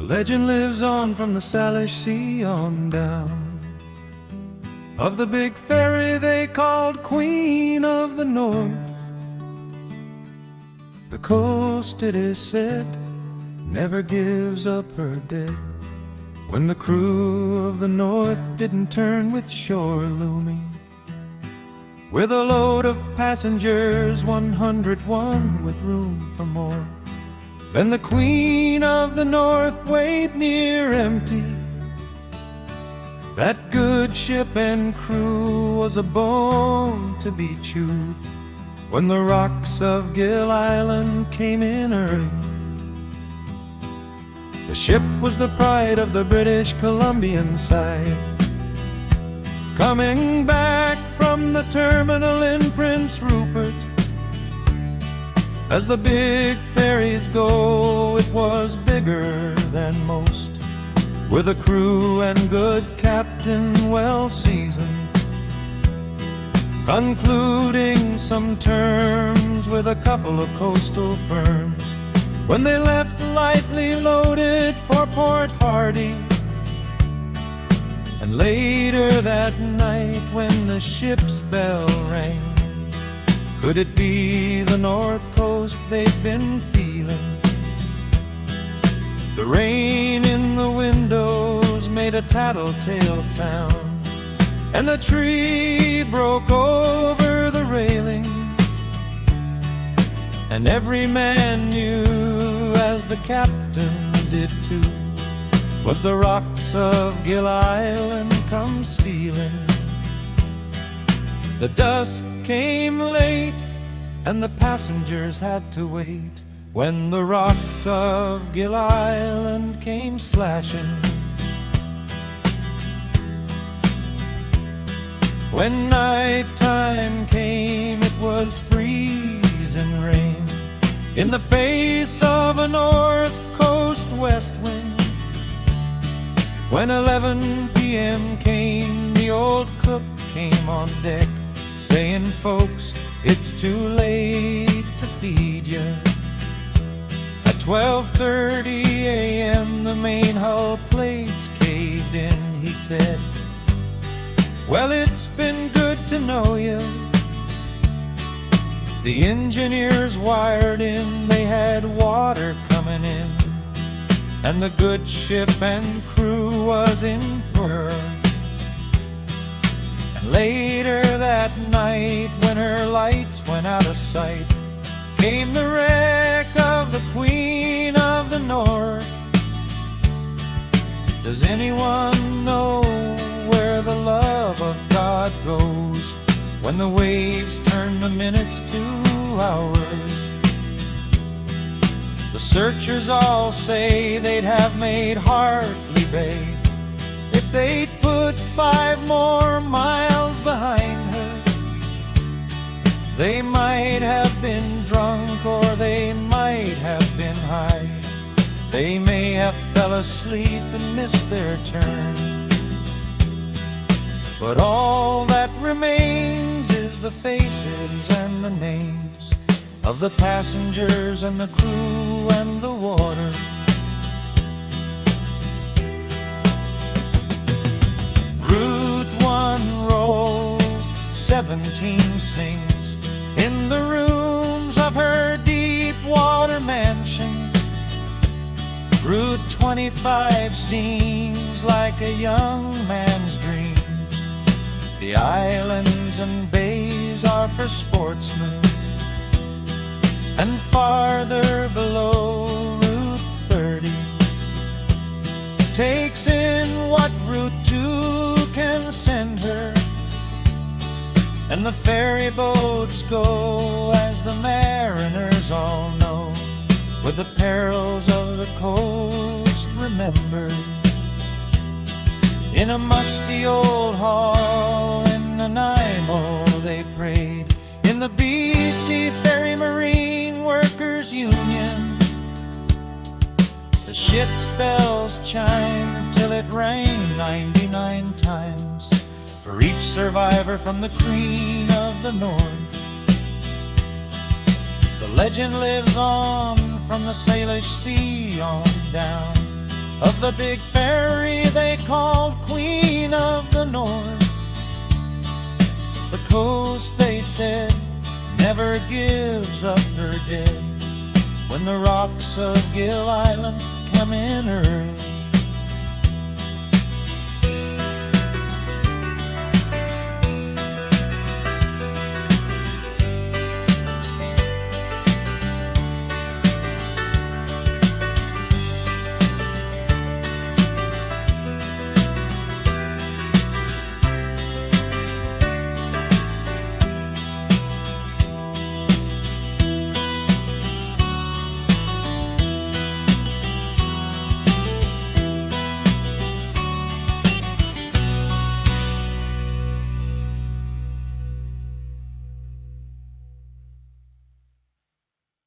legend lives on from the Salish Sea on down, of the big fairy they called Queen of the North. The coast, it is said, never gives up her dead, when the crew of the North didn't turn with shore looming. With a load of passengers, 101 with room for more, then the Queen of the North weighed near empty. That good ship and crew was a bone to be chewed, when the rocks of Gill Island came in early. The ship was the pride of the British Columbian side, coming back from the terminal in Prince Rupert. As the big ferries go, it was bigger than most, with a crew and good captain well seasoned, concluding some terms with a couple of coastal firms, when they left lightly loaded for Port Hardy. And later that night, when the ship's bell rang, could it be the North Coast they'd been feeling? The rain in the windows made a tattletale sound, and the tree broke over the railings, and every man knew, as the captain did too, 'twas the rocks of Gill Island come stealing. The dusk came late, and the passengers had to wait, when the rocks of Gill Island came slashing. When night time came, it was freezing rain, in the face of a North Coast west wind. When 11 p.m. came, the old cook came on deck, saying, "Folks, it's too late to feed you." At 12:30 a.m. the main hull plates caved in. He said, "Well, it's been good to know you." The engineers wired in, they had water coming in, and the good ship and crew was in Pearl. And later that night, when her lights went out of sight, came the wreck of the Queen of the North. Does anyone know where the love of God goes, when the waves turn the minutes to hours? The searchers all say they'd have made Hartley Bay if they'd put 5 more miles behind her. They might have been drunk, or they might have been high. They may have fell asleep and missed their turn. But all that remains is the faces and the names of the passengers and the crew and the water. Route 1 rolls, 17 sings in the rooms of her deep water mansion. Route 25 steams like a young man's dreams. The islands and bays are for sportsmen, and farther below, Route 30 takes in what Route 2 can send her. And the ferry boats go, as the mariners all know, with the perils of the coast remembered. In a musty old hall in Nanaimo they prayed, in the BC Ferry Marine Workers Union. The ship's bells chimed till it rang 99 times, for each survivor from the Queen of the North. The legend lives on from the Salish Sea on down, of the big fairy they called Queen of the North. The coast, they said, never gives up her dead when the rocks of Gill Island come in earth.